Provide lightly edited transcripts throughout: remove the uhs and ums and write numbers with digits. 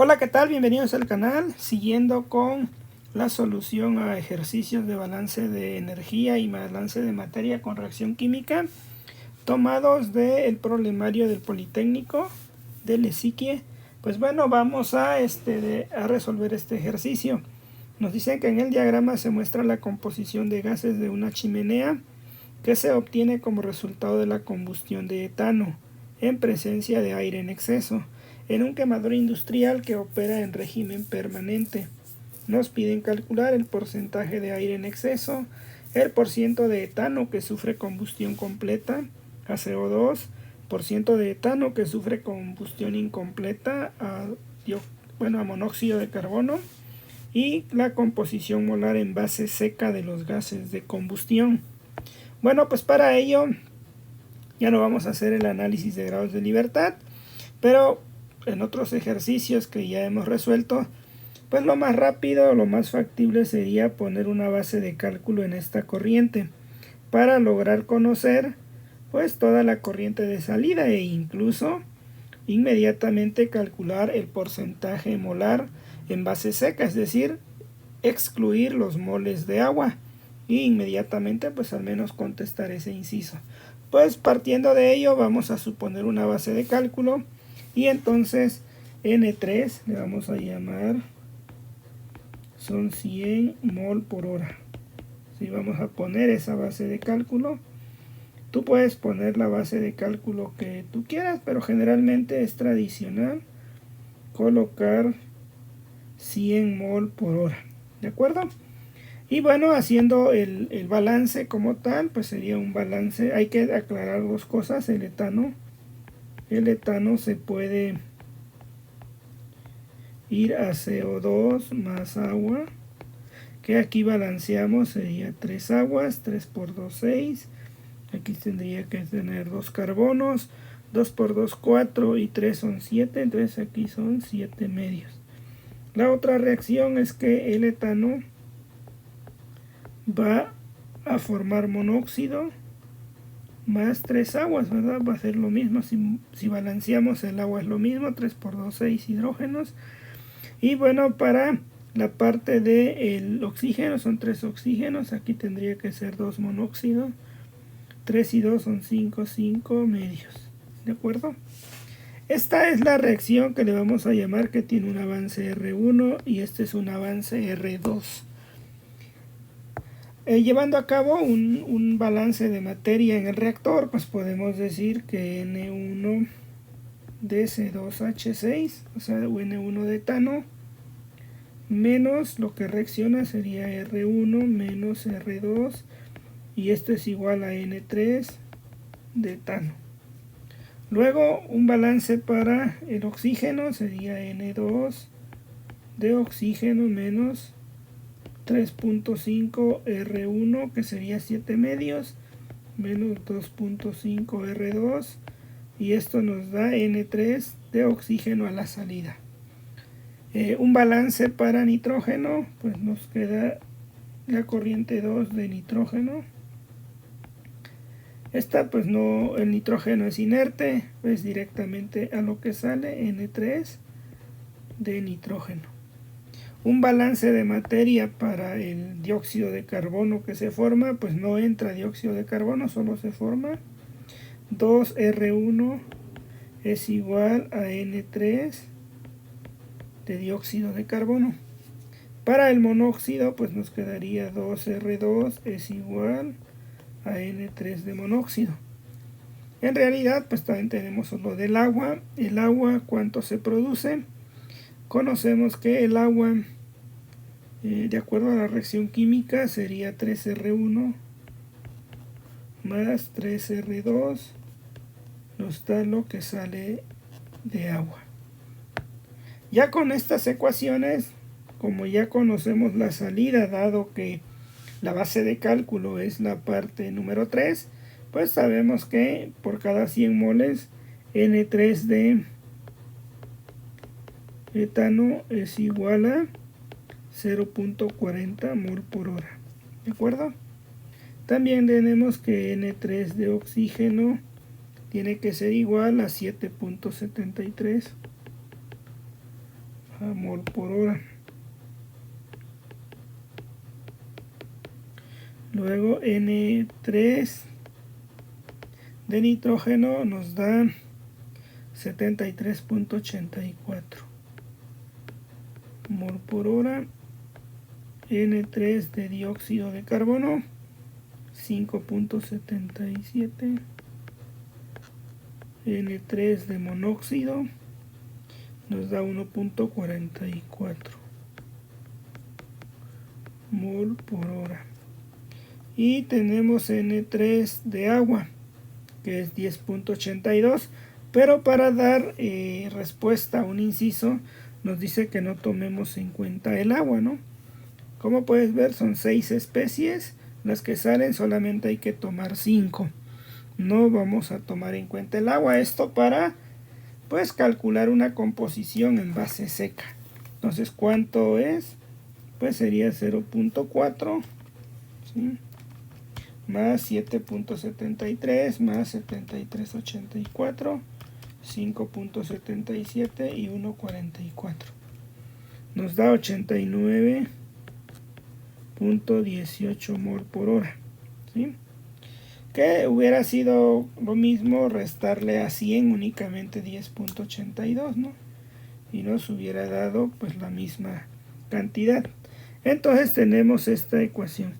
Hola, ¿qué tal? Bienvenidos al canal. Siguiendo con la solución a ejercicios de balance de energía y balance de materia con reacción química, tomados del problemario del Politécnico de Lesiquie. Pues bueno, vamos a resolver este ejercicio. Nos dicen que en el diagrama se muestra la composición de gases de una chimenea que se obtiene como resultado de la combustión de etano en presencia de aire en exceso en un quemador industrial que opera en régimen permanente. Nos piden calcular el porcentaje de aire en exceso, el porciento de etano que sufre combustión completa a CO2, porciento de etano que sufre combustión incompleta a monóxido de carbono, y la composición molar en base seca de los gases de combustión. Bueno, pues para ello ya no vamos a hacer el análisis de grados de libertad, pero en otros ejercicios que ya hemos resuelto, pues lo más rápido, lo más factible sería poner una base de cálculo en esta corriente para lograr conocer pues toda la corriente de salida e incluso inmediatamente calcular el porcentaje molar en base seca, es decir, excluir los moles de agua, y inmediatamente pues al menos contestar ese inciso. Pues partiendo de ello vamos a suponer una base de cálculo y entonces N3 le vamos a llamar son 100 mol por hora. Si vamos a poner esa base de cálculo, tú puedes poner la base de cálculo que tú quieras, pero generalmente es tradicional colocar 100 mol por hora, ¿de acuerdo? Y bueno, haciendo el balance como tal, pues sería un balance. Hay que aclarar dos cosas. El etano se puede ir a CO2 más agua, que aquí balanceamos, sería 3 aguas, 3 por 2, 6. Aquí tendría que tener 2 carbonos, 2 por 2, 4 y 3 son 7, entonces aquí son 7 medios. La otra reacción es que el etano va a formar monóxido más 3 aguas, ¿verdad? Va a ser lo mismo, si balanceamos el agua es lo mismo, 3 por 2, 6 hidrógenos. Y bueno, para la parte del oxígeno son 3 oxígenos, aquí tendría que ser 2 monóxido, 3 y 2 son 5, 5 medios, ¿de acuerdo? Esta es la reacción que le vamos a llamar, que tiene un avance R1 y este es un avance R2. Llevando a cabo un balance de materia en el reactor, pues podemos decir que N1 de C2H6, o sea, N1 de etano, menos lo que reacciona sería R1 menos R2, y esto es igual a N3 de etano. Luego un balance para el oxígeno sería N2 de oxígeno menos 3.5 R1, que sería 7 medios, menos 2.5 R2, y esto nos da N3 de oxígeno a la salida. Un balance para nitrógeno, pues nos queda la corriente 2 de nitrógeno. Esta pues no, el nitrógeno es inerte, pues directamente a lo que sale, N3 de nitrógeno. Un balance de materia para el dióxido de carbono que se forma, pues no entra dióxido de carbono, solo se forma 2R1 es igual a N3 de dióxido de carbono. Para el monóxido pues nos quedaría 2R2 es igual a N3 de monóxido. En realidad pues también tenemos lo del agua. El agua, ¿cuánto se produce? Conocemos que el agua, de acuerdo a la reacción química, sería 3R1 más 3R2, nos da lo que sale de agua. Ya con estas ecuaciones, como ya conocemos la salida, dado que la base de cálculo es la parte número 3, pues sabemos que por cada 100 moles N3 de etano es igual a 0.40 mol por hora, ¿de acuerdo? También tenemos que N3 de oxígeno tiene que ser igual a 7.73 mol por hora. Luego N3 de nitrógeno nos da 73.84 mol por hora. N3 de dióxido de carbono 5.77. N3 de monóxido nos da 1.44 mol por hora. Y tenemos N3 de agua, que es 10.82, pero para dar respuesta a un inciso nos dice que no tomemos en cuenta el agua, ¿no? Como puedes ver, son 6 especies las que salen, solamente hay que tomar 5. No vamos a tomar en cuenta el agua, esto para pues calcular una composición en base seca. Entonces, ¿cuánto es? Pues sería 0.4, ¿sí? Más 7.73 más 73.84, 5.77 y 1.44. Nos da 89.18 mol por hora, ¿sí? Que hubiera sido lo mismo restarle a 100 únicamente 10.82, ¿no? Y nos hubiera dado pues la misma cantidad. Entonces tenemos esta ecuación.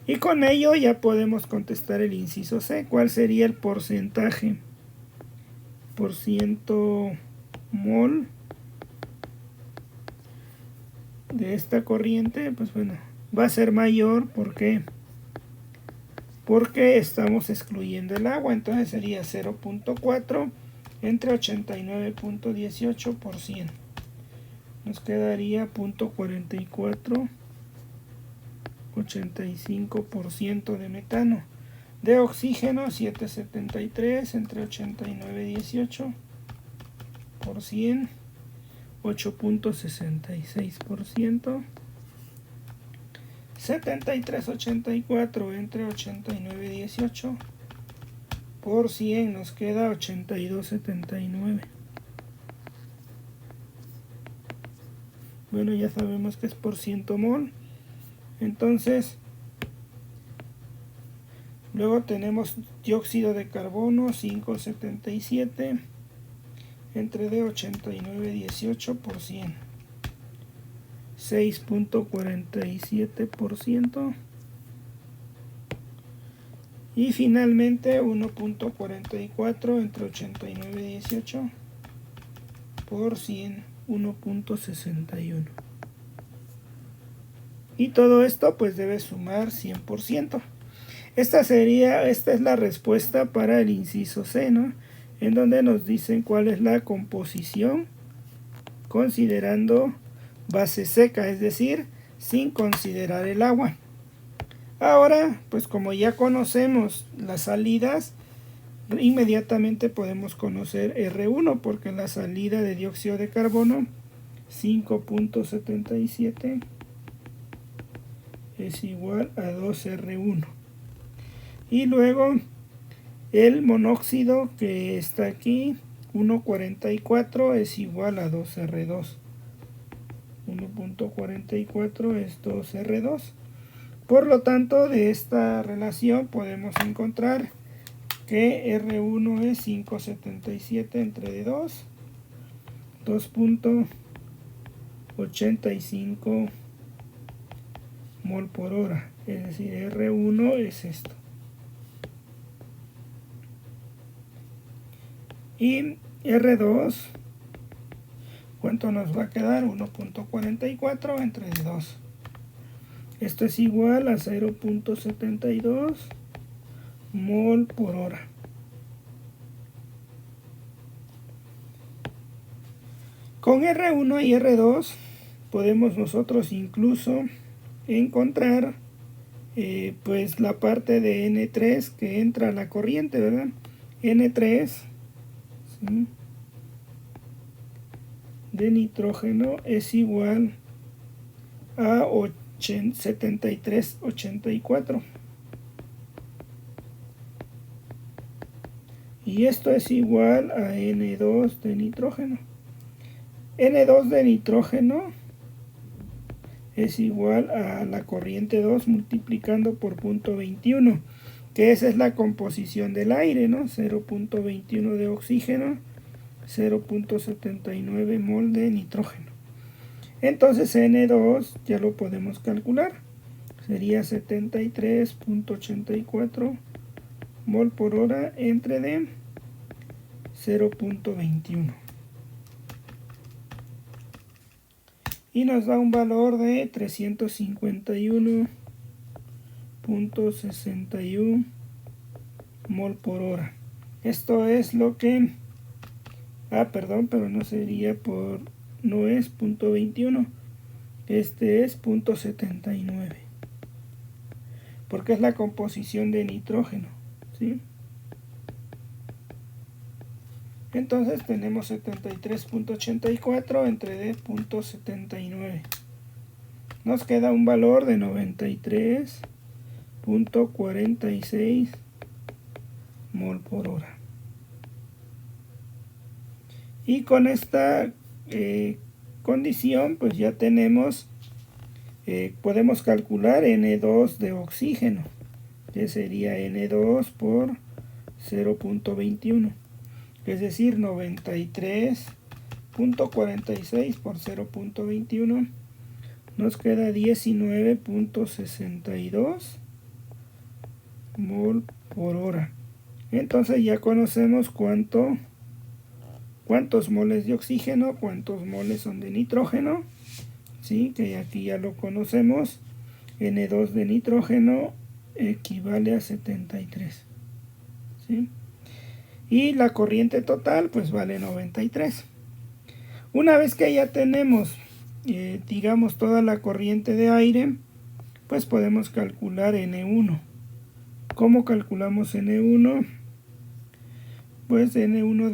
Y con ello ya podemos contestar el inciso C. ¿Cuál sería el porcentaje? Por ciento mol de esta corriente, pues bueno, va a ser mayor. ¿Por qué? Porque estamos excluyendo el agua. Entonces sería 0.4 entre 89.18 por 100. Nos quedaría 0.44, 85% de metano. De oxígeno, 7.73 entre 89.18 por 100, 8.66%. 73.84 entre 89.18 por 100 nos queda 82.79. Bueno, ya sabemos que es por ciento mol. Entonces, luego tenemos dióxido de carbono 5.77 entre de 89.18 por 100, 6.47%. Y finalmente 1.44 entre 89.18 por 100, 1.61. Y todo esto pues debe sumar 100%. Esta es la respuesta para el inciso C, ¿no? En donde nos dicen cuál es la composición considerando base seca, es decir, sin considerar el agua. Ahora, pues como ya conocemos las salidas, inmediatamente podemos conocer R1, porque la salida de dióxido de carbono 5.77 es igual a 2R1. Y luego el monóxido que está aquí, 1.44 es igual a 2R2. 1.44 es 2R2. Por lo tanto, de esta relación podemos encontrar que R1 es 5.77 entre 2, 2.85 mol por hora. Es decir, R1 es esto. Y R2, ¿cuánto nos va a quedar? 1.44 entre 2. Esto es igual a 0.72 mol por hora. Con R1 y R2 podemos nosotros incluso encontrar pues la parte de N3 que entra a la corriente, ¿verdad? N3, ¿sí?, de nitrógeno es igual a 73.84. Y esto es igual a N2 de nitrógeno. N2 de nitrógeno es igual a la corriente 2 multiplicando por 0.21, que esa es la composición del aire, ¿no? 0.21 de oxígeno, 0.79 mol de nitrógeno. Entonces N2 ya lo podemos calcular. Sería 73.84 mol por hora entre de 0.21. Y nos da un valor de 351.61 mol por hora. Esto es lo que... perdón, pero no sería por... no es 0.21. Este es 0.79. Porque es la composición de nitrógeno, ¿sí? Entonces tenemos 73.84 entre de 0.79. Nos queda un valor de 93.46 mol por hora. Y con esta condición pues ya tenemos, podemos calcular N2 de oxígeno, que sería N2 por 0.21. Es decir, 93.46 por 0.21 nos queda 19.62 mol por hora. Entonces ya conocemos cuántos moles de oxígeno, cuántos moles son de nitrógeno, ¿sí? Que aquí ya lo conocemos. N2 de nitrógeno equivale a 73, ¿sí? Y la corriente total pues vale 93. Una vez que ya tenemos digamos toda la corriente de aire, pues podemos calcular N1. ¿Cómo calculamos N1? Pues N1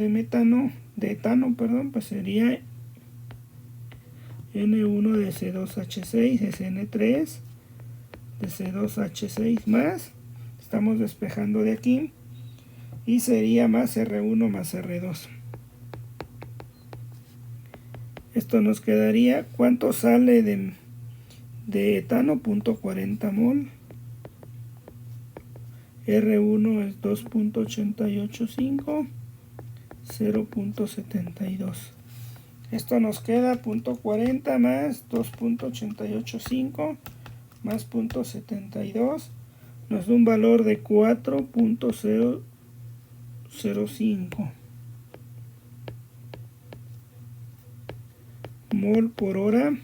de etano, pues sería N1 de C2H6 es N3 de C2H6 más, estamos despejando de aquí, y sería más R1 más R2. Esto nos quedaría, ¿cuánto sale de etano? 0.40 mol. R1 es 2.885, 0.72. Esto nos queda 0.40 más 2.885 más 0.72. Nos da un valor de 4.005 mol por hora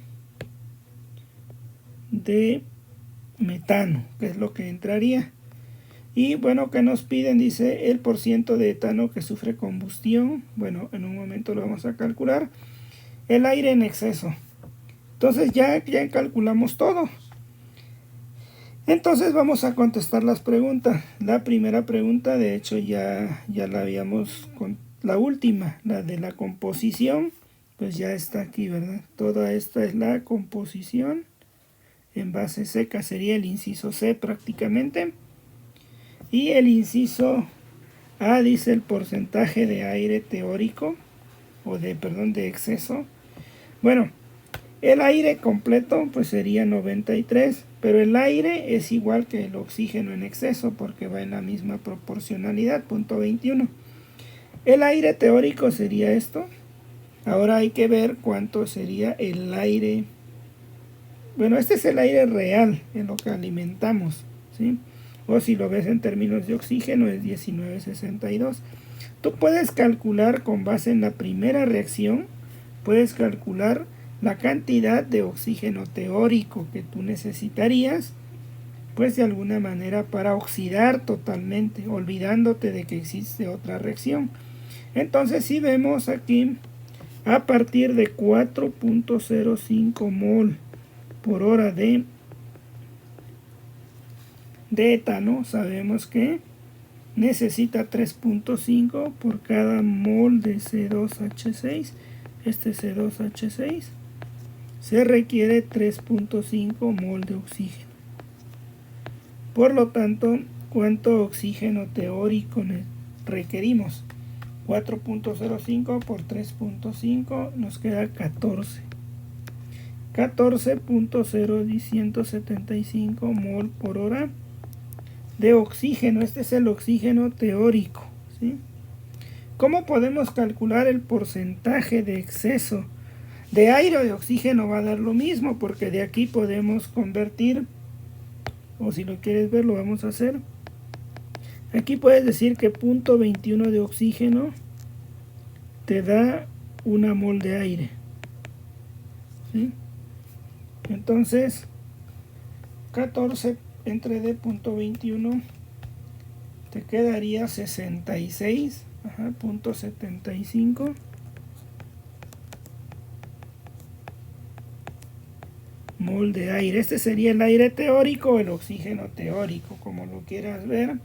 de metano, que es lo que entraría. Y bueno, que nos piden, dice el porciento de etano que sufre combustión. Bueno, en un momento lo vamos a calcular. El aire en exceso. Entonces ya calculamos todo. Entonces vamos a contestar las preguntas. La primera pregunta, de hecho ya la habíamos, la última, la de la composición, pues ya está aquí, ¿verdad? Toda esta es la composición en base seca, sería el inciso C prácticamente. Y el inciso A dice el porcentaje de aire teórico, o de exceso. Bueno, el aire completo pues sería 93, pero el aire es igual que el oxígeno en exceso porque va en la misma proporcionalidad, 0.21. El aire teórico sería esto. Ahora hay que ver cuánto sería el aire. Bueno, este es el aire real en lo que alimentamos, ¿sí? O si lo ves en términos de oxígeno es 19.62. Tú puedes calcular con base en la primera reacción, puedes calcular la cantidad de oxígeno teórico que tú necesitarías, pues de alguna manera para oxidar totalmente, olvidándote de que existe otra reacción. Entonces si vemos aquí, a partir de 4.05 mol por hora de etano, sabemos que necesita 3.5 por cada mol de C2H6. Este C2H6 se requiere 3.5 mol de oxígeno. Por lo tanto, ¿cuánto oxígeno teórico requerimos? 4.05 por 3.5 nos queda 14. 14.0175 mol por hora de oxígeno. Este es el oxígeno teórico, ¿sí? ¿Cómo podemos calcular el porcentaje de exceso de aire o de oxígeno? Va a dar lo mismo, porque de aquí podemos convertir, o si lo quieres ver lo vamos a hacer. Aquí puedes decir que 0.21 de oxígeno te da una mol de aire, ¿sí? Entonces 14 entre de 0.21 te quedaría 66.75 mol de aire. Este sería el aire teórico o el oxígeno teórico, como lo quieras ver.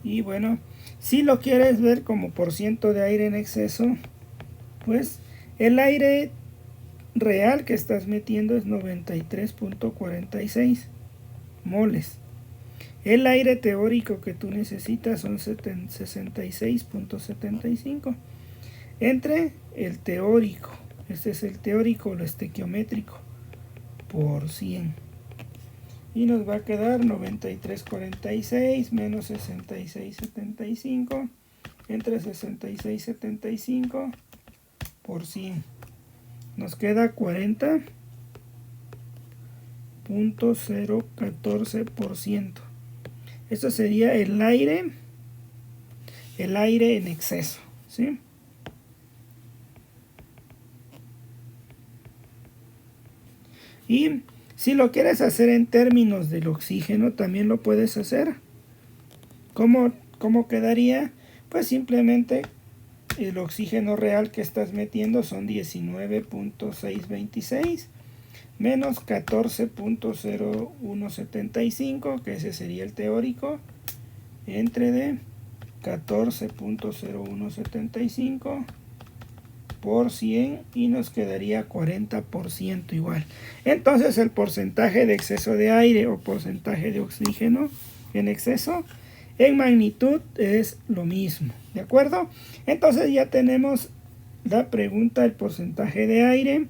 Y bueno, si lo quieres ver como % de aire en exceso, pues el aire real que estás metiendo es 93.46 moles. El aire teórico que tú necesitas son 66.75 entre el teórico, este es el teórico o el estequiométrico, por 100. Y nos va a quedar 93.46 menos 66.75 entre 66.75 por 100. Nos queda 40.014%. Esto sería el aire en exceso, ¿sí? Y si lo quieres hacer en términos del oxígeno, también lo puedes hacer. ¿Cómo quedaría? Pues simplemente el oxígeno real que estás metiendo son 19.626 menos 14.0175, que ese sería el teórico, entre de 14.0175 por 100 y nos quedaría 40% igual. Entonces el porcentaje de exceso de aire o porcentaje de oxígeno en exceso en magnitud es lo mismo, ¿de acuerdo? Entonces ya tenemos la pregunta del porcentaje de aire,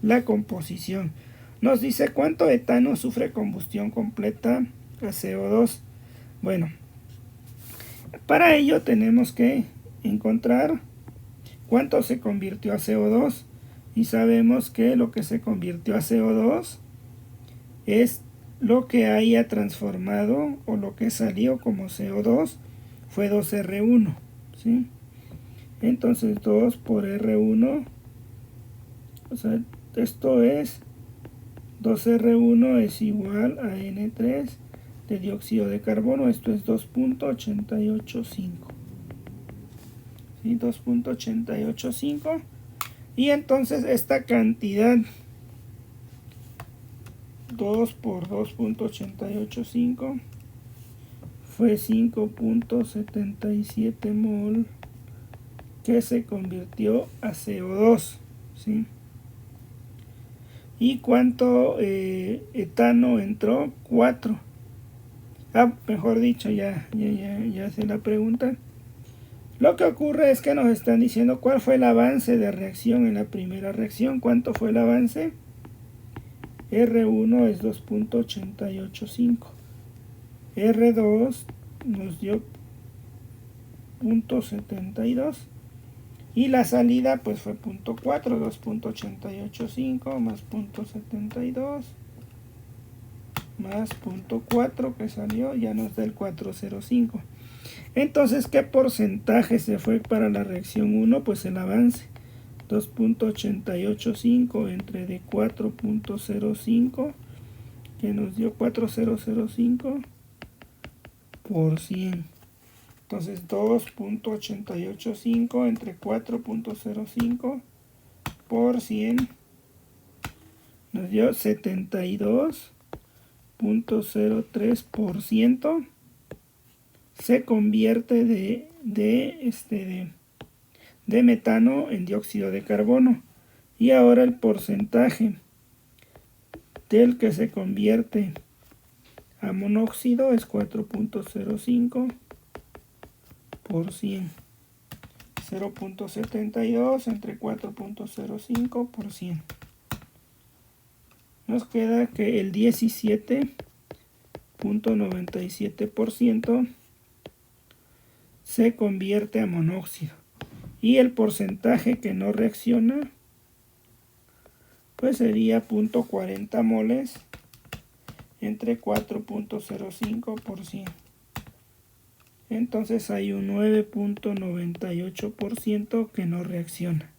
la composición. Nos dice cuánto etano sufre combustión completa a CO2. Bueno, para ello tenemos que encontrar cuánto se convirtió a CO2 y sabemos que lo que se convirtió a CO2 es lo que haya transformado o lo que salió como CO2 fue 2R1, ¿sí? Entonces 2 por R1, o sea, esto es 2R1 es igual a N3 de dióxido de carbono. Esto es 2.885, ¿sí? 2.885. Y entonces esta cantidad 2 por 2.885 fue 5.77 mol que se convirtió a CO2, ¿sí? ¿Y cuánto etano entró? 4. Mejor dicho, ya sé la pregunta. Lo que ocurre es que nos están diciendo cuál fue el avance de reacción en la primera reacción. ¿Cuánto fue el avance? R1 es 2.885. R2 nos dio 0.72. Y la salida pues fue 0.4, 2.885 más 0.72 más 0.4 que salió, ya nos da el 405. Entonces, ¿qué porcentaje se fue para la reacción 1? Pues el avance, 2.885 entre de 4.05, que nos dio 4005 por 100. Entonces 2.885 entre 4.05 por 100 nos dio 72.03%. Se convierte de metano en dióxido de carbono. Y ahora el porcentaje del que se convierte a monóxido es 4.05%. 0.72 entre 4.05%. Nos queda que el 17.97% se convierte a monóxido. Y el porcentaje que no reacciona pues sería 0.40 moles entre 4.05%. Entonces hay un 9.98% que no reacciona.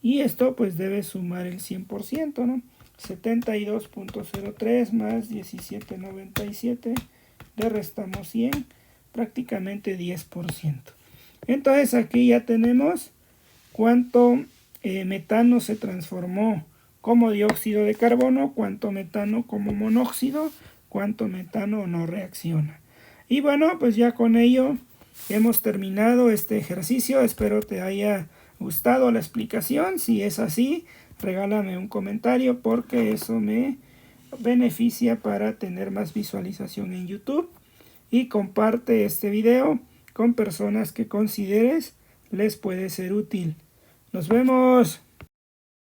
Y esto pues debe sumar el 100%, ¿no? 72.03 más 17.97, le restamos 100, prácticamente 10%. Entonces aquí ya tenemos cuánto metano se transformó como dióxido de carbono, cuánto metano como monóxido, cuánto metano no reacciona. Y bueno, pues ya con ello hemos terminado este ejercicio. Espero te haya gustado la explicación. Si es así, regálame un comentario porque eso me beneficia para tener más visualización en YouTube. Y comparte este video con personas que consideres les puede ser útil. Nos vemos.